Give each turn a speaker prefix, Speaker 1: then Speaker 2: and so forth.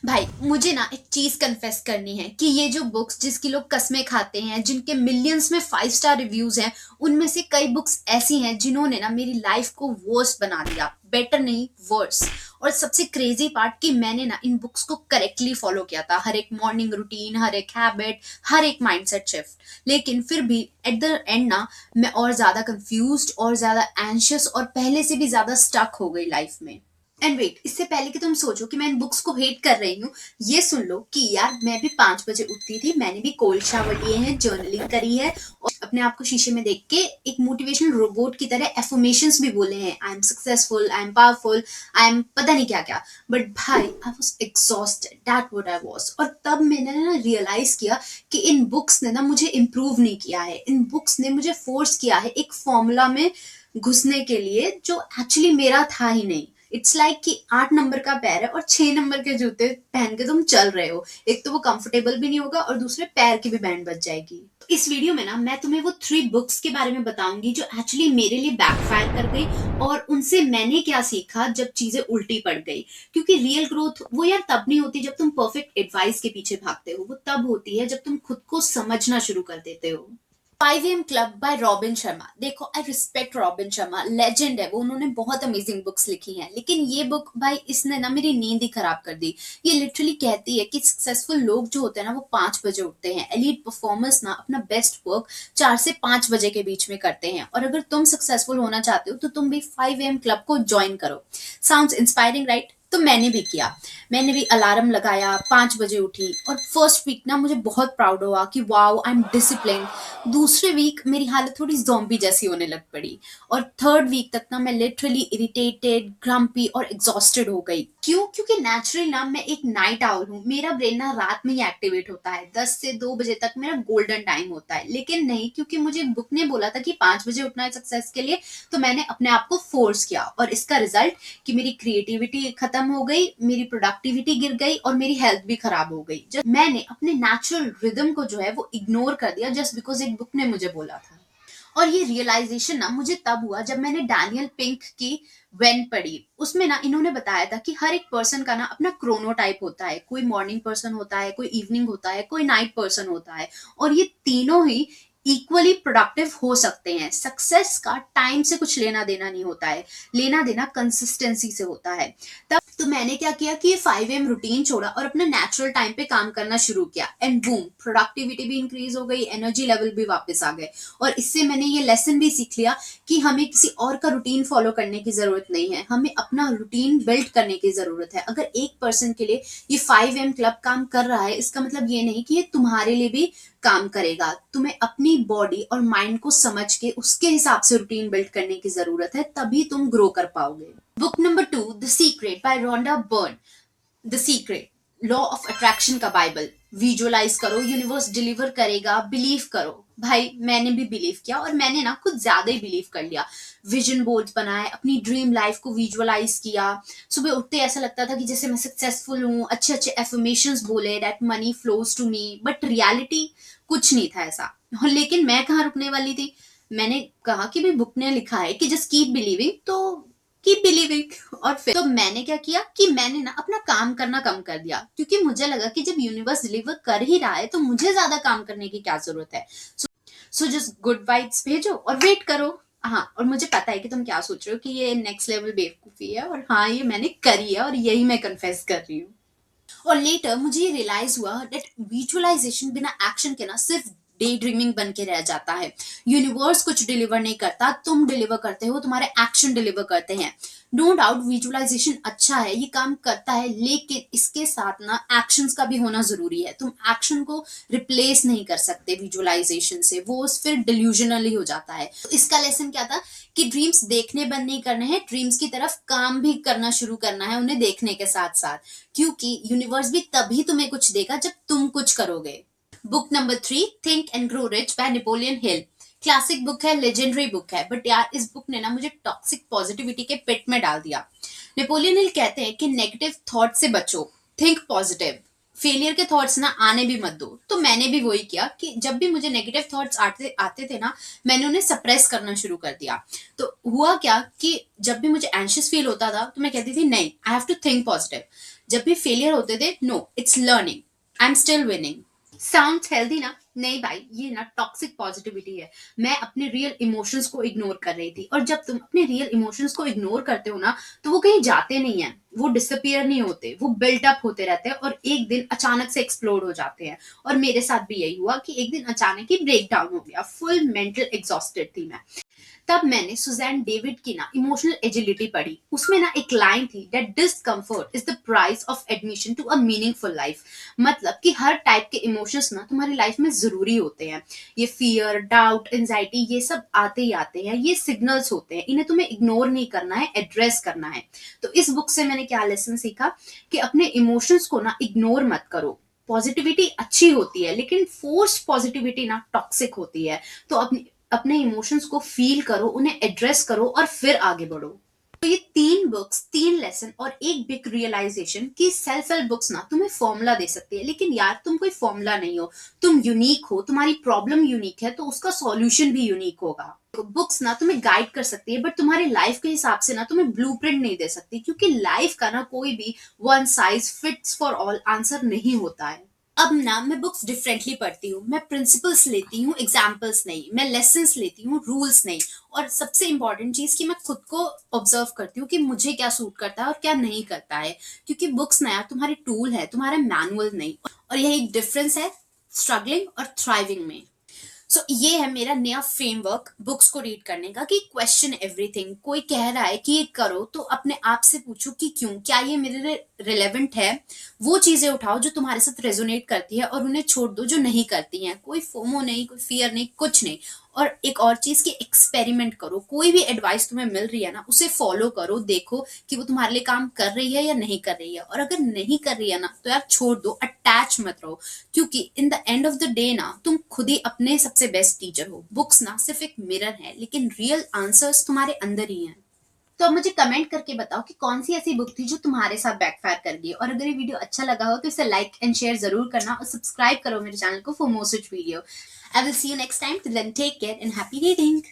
Speaker 1: भाई मुझे ना एक चीज कन्फेस करनी है कि ये जो बुक्स जिसकी लोग कस्में खाते हैं, जिनके मिलियंस में 5 स्टार रिव्यूज हैं, उनमें से कई बुक्स ऐसी हैं जिन्होंने ना मेरी लाइफ को वर्स बना दिया, बेटर नहीं वर्स। और सबसे क्रेजी पार्ट कि मैंने ना इन बुक्स को करेक्टली फॉलो किया था, हर एक मॉर्निंग रूटीन, हर एक हैबिट, हर एक माइंडसेट शिफ्ट। लेकिन फिर भी एट द एंड ना मैं और ज्यादा कंफ्यूज्ड और ज्यादा एंशियस और पहले से भी ज्यादा स्टक हो गई लाइफ में। एंड वेट, इससे पहले कि तुम सोचो कि मैं इन बुक्स को हेट कर रही हूँ, ये सुन लो कि यार मैं भी 5 बजे उठती थी, मैंने भी कोल्ड शावर लिए हैं, जर्नलिंग करी है और अपने आप को शीशे में देख के एक मोटिवेशनल रोबोट की तरह एफर्मेशंस भी बोले हैं, I am successful, I am powerful, I am पता नहीं क्या क्या। बट भाई I was exhausted, that what I was. और तब मैंने ना रियलाइज किया कि इन बुक्स ने ना मुझे इम्प्रूव नहीं किया है, इन बुक्स ने मुझे फोर्स किया है एक फॉर्मूला में घुसने के लिए जो एक्चुअली मेरा था ही नहीं। इट्स लाइक कि 8 नंबर का पैर है और 6 नंबर के जूते पहन के तुम चल रहे हो, एक तो वो कंफर्टेबल भी नहीं होगा और दूसरे पैर की भी बैंड बच जाएगी। तो इस वीडियो में ना मैं तुम्हें वो 3 बुक्स के बारे में बताऊंगी जो एक्चुअली मेरे लिए बैकफायर कर गई और उनसे मैंने क्या सीखा जब चीजें उल्टी पड़ गई। क्योंकि रियल ग्रोथ वो यार तब नहीं होती जब तुम परफेक्ट एडवाइस के पीछे भागते हो, वो तब होती है जब तुम खुद को समझना शुरू कर देते हो। 5 AM club by Robin Sharma. देखो, I respect Robin Sharma, legend है वो, उन्होंने बहुत अमेजिंग बुक्स लिखी हैं, लेकिन ये बुक भाई इसने ना मेरी नींद ही खराब कर दी। ये लिटरली कहती है कि सक्सेसफुल लोग जो होते हैं ना वो 5 बजे उठते हैं, एलीट परफॉर्मर्स ना अपना बेस्ट वर्क 4 से 5 बजे के बीच में करते हैं, और अगर तुम सक्सेसफुल होना चाहते हो तो तुम भी 5 AM क्लब को ज्वाइन करो। Sounds inspiring right? तो मैंने भी किया, मैंने भी अलार्म लगाया, 5 बजे उठी और फर्स्ट वीक ना मुझे बहुत प्राउड हुआ कि वाओ आई एम डिसिप्लिन। दूसरे वीक मेरी हालत थोड़ी ज़ॉम्बी जैसी होने लग पड़ी और थर्ड वीक तक ना मैं लिटरली इरिटेटेड, ग्रम्पी और एग्जॉस्टेड हो गई। क्यों? क्योंकि नेचुरली ना मैं एक नाइट आउल हूँ, मेरा ब्रेन ना रात में ही एक्टिवेट होता है, 10 से 2 बजे तक मेरा गोल्डन टाइम होता है। लेकिन नहीं, क्योंकि मुझे बुक ने बोला था कि 5 बजे उठना है सक्सेस के लिए, तो मैंने अपने आप को फोर्स किया और इसका रिजल्ट कि मेरी क्रिएटिविटी खत्म हो गई, मेरी प्रोडक्टिविटी गिर गई और मेरी हेल्थ भी खराब हो गई। जब मैंने अपने नेचुरल रिदम को जो है वो इग्नोर कर दिया जस्ट बिकॉज एक बुक ने मुझे बोला था। और ये रियलाइजेशन ना मुझे तब हुआ जब मैंने डैनियल पिंक की वेन पढ़ी। उसमें ना इन्होंने बताया था कि हर एक पर्सन का ना अपना क्रोनोटाइप होता है, कोई मॉर्निंग पर्सन होता है, कोई इवनिंग होता है, कोई नाइट पर्सन होता है, और ये तीनों ही इक्वली प्रोडक्टिव हो सकते हैं। सक्सेस का टाइम से कुछ लेना देना नहीं होता है, लेना देना कंसिस्टेंसी से होता है। तब तो मैंने क्या किया कि ये 5 AM रूटीन छोड़ा और अपने नेचुरल टाइम पे काम करना शुरू किया, एंड बूम, प्रोडक्टिविटी भी इंक्रीज हो गई, एनर्जी लेवल भी वापस आ गए। और इससे मैंने ये लेसन भी सीख लिया कि हमें किसी और का रूटीन फॉलो करने की जरूरत नहीं है, हमें अपना रूटीन बिल्ड करने की जरूरत है। अगर एक पर्सन के लिए ये 5 AM क्लब काम कर रहा है, इसका मतलब ये नहीं कि ये तुम्हारे लिए भी काम करेगा। तुम्हें अपनी बॉडी और माइंड को समझ के उसके हिसाब से रूटीन बिल्ड करने की जरूरत है, तभी तुम ग्रो कर पाओगे। Book number 2, the secret by Rhonda Byrne. The secret, law of attraction का बाइबल। विजुअलाइज करो, यूनिवर्स डिलीवर करेगा, बिलीव करो। भाई मैंने भी बिलीव किया और मैंने ना कुछ ज्यादा ही बिलीव कर लिया। विजन बोर्ड्स बनाए, अपनी ड्रीम लाइफ को विजुअलाइज किया। सुबह उठते ऐसा लगता था कि जैसे मैं सक्सेसफुल हूँ, अच्छे अच्छे एफर्मेशंस बोले, that money flows to me, but reality कुछ नहीं था ऐसा। और लेकिन मैं कहाँ रुकने वाली थी, मैंने कहा कि भाई बुक ने लिखा है कि जस्ट कीप बिलीविंग, तो कीप बिलीविंग। और फिर तो मैंने क्या किया कि मैंने ना अपना काम करना कम कर दिया, क्योंकि मुझे लगा कि जब यूनिवर्स डिलीवर कर ही रहा है तो मुझे ज्यादा काम करने की क्या जरूरत है। सो जस्ट गुड वाइब्स भेजो और वेट करो। हाँ, और मुझे पता है कि तुम क्या सोच रहे हो कि ये नेक्स्ट लेवल बेवकूफी है, और हाँ ये मैंने करी है और यही मैं कन्फेस कर रही हूँ। और लेटर मुझे ये रियलाइज हुआ दैट विजुअलाइजेशन बिना एक्शन के ना सिर्फ डे ड्रीमिंग बन के रह जाता है। यूनिवर्स कुछ डिलीवर नहीं करता, तुम डिलीवर करते हो, तुम्हारे एक्शन डिलीवर करते हैं। नो डाउट विजुअलाइजेशन अच्छा है, ये काम करता है, लेकिन इसके साथ ना एक्शंस का भी होना जरूरी है। तुम एक्शन को रिप्लेस नहीं कर सकते विजुअलाइजेशन से, वो फिर डिल्यूजनल ही हो जाता है। तो इसका लेसन क्या था कि ड्रीम्स देखने बंद नहीं करने हैं, ड्रीम्स की तरफ काम भी करना शुरू करना है उन्हें देखने के साथ साथ, क्योंकि यूनिवर्स भी तभी तुम्हें कुछ देगा जब तुम कुछ करोगे। Book number 3, think and grow rich by Napoleon Hill. Classic book है, लेजेंडरी बुक है, बट यार इस बुक ने ना मुझे टॉक्सिक पॉजिटिविटी के पिट में डाल दिया। नेपोलियन हिल कहते हैं कि नेगेटिव थॉट से बचो, थिंक पॉजिटिव, फेलियर के थॉट्स ना आने भी मत दो। तो मैंने भी वही किया कि जब भी मुझे नेगेटिव थॉट्स आते आते थे ना, मैंने उन्हें सप्रेस करना शुरू कर दिया। तो हुआ क्या कि जब भी मुझे एंशियस फील होता था तो मैं कहती थी नहीं, I have to think positive. जब भी फेलियर होते थे, no, it's learning, I am still winning. Sounds healthy ना? नहीं भाई, ये ना टॉक्सिक पॉजिटिविटी है। मैं अपने रियल इमोशंस को इग्नोर कर रही थी, और जब तुम अपने रियल इमोशंस को इग्नोर करते हो ना, तो वो कहीं जाते नहीं हैं, वो डिसअपियर नहीं होते, वो बिल्टअप होते रहते हैं और एक दिन अचानक से एक्सप्लोड हो जाते हैं। और मेरे साथ भी यही हुआ कि एक दिन अचानक ही ब्रेक डाउन हो गया, फुल मेंटल एग्जॉस्टेड थी मैं। तब मैंने सुजैन डेविड की ना इमोशनल एजिलिटी पढ़ी। उसमें ना एक लाइन थी, that discomfort is the price of admission to a meaningful life. मतलब कि हर टाइप के इमोशंस ना तुम्हारी लाइफ में जरूरी होते हैं। ये फियर, डाउट, एंजाइटी, ये सब आते ही आते हैं, ये सिग्नल्स होते हैं, इन्हें तुम्हें इग्नोर नहीं करना है, एड्रेस करना है। तो इस बुक से मैंने क्या लेसन सीखा कि अपने इमोशंस को ना इग्नोर मत करो। पॉजिटिविटी अच्छी होती है, लेकिन फोर्स्ड पॉजिटिविटी ना टॉक्सिक होती है। तो अपनी अपने इमोशंस को फील करो, उन्हें एड्रेस करो और फिर आगे बढ़ो। तो ये 3 बुक्स, 3 लेसन और एक बिग रियलाइजेशन कि सेल्फ हेल्प बुक्स ना तुम्हें फॉर्मूला दे सकती है, लेकिन यार तुम कोई फॉर्मूला नहीं हो, तुम यूनिक हो, तुम्हारी प्रॉब्लम यूनिक है, तो उसका सॉल्यूशन भी यूनिक होगा। बुक्स ना तुम्हें गाइड कर सकती है, बट तुम्हारी लाइफ के हिसाब से ना तुम्हें ब्लूप्रिंट नहीं दे सकती, क्योंकि लाइफ का ना कोई भी one size fits for all answer नहीं होता है। अब ना मैं बुक्स डिफरेंटली पढ़ती हूँ, मैं प्रिंसिपल्स लेती हूँ, एग्जाम्पल्स नहीं, मैं लेसन्स लेती हूँ, रूल्स नहीं। और सबसे इंपॉर्टेंट चीज कि मैं खुद को ऑब्जर्व करती हूँ कि मुझे क्या सूट करता है और क्या नहीं करता है, क्योंकि बुक्स ना यार तुम्हारे टूल है, तुम्हारा मैनुअल नहीं। और यही डिफरेंस है स्ट्रगलिंग और थ्राइविंग में। सो ये है मेरा नया फ्रेमवर्क बुक्स को रीड करने का, कि क्वेश्चन एवरीथिंग। कोई कह रहा है कि ये करो, तो अपने आप से पूछो कि क्यों, क्या ये मेरे लिए रिलेवेंट है। वो चीजें उठाओ जो तुम्हारे साथ रेजोनेट करती है, और उन्हें छोड़ दो जो नहीं करती हैं। कोई फोमो नहीं, कोई फियर नहीं, कुछ नहीं। और एक और चीज की एक्सपेरिमेंट करो, कोई भी एडवाइस तुम्हें मिल रही है ना, उसे फॉलो करो, देखो कि वो तुम्हारे लिए काम कर रही है या नहीं कर रही है। और अगर नहीं कर रही है ना, तो यार छोड़ दो, अटैच मत रहो, क्योंकि in the end of the day ना तुम खुद ही अपने सबसे बेस्ट टीचर हो। बुक्स ना सिर्फ एक मिरर है, लेकिन रियल आंसर्स तुम्हारे अंदर ही हैं। तो अब मुझे कमेंट करके बताओ कि कौन सी ऐसी बुक थी जो तुम्हारे साथ बैकफायर कर गई। और अगर ये वीडियो अच्छा लगा हो तो इसे लाइक एंड शेयर जरूर करना, और सब्सक्राइब करो मेरे चैनल को for more such video. I will see you next time, till then take care and happy reading.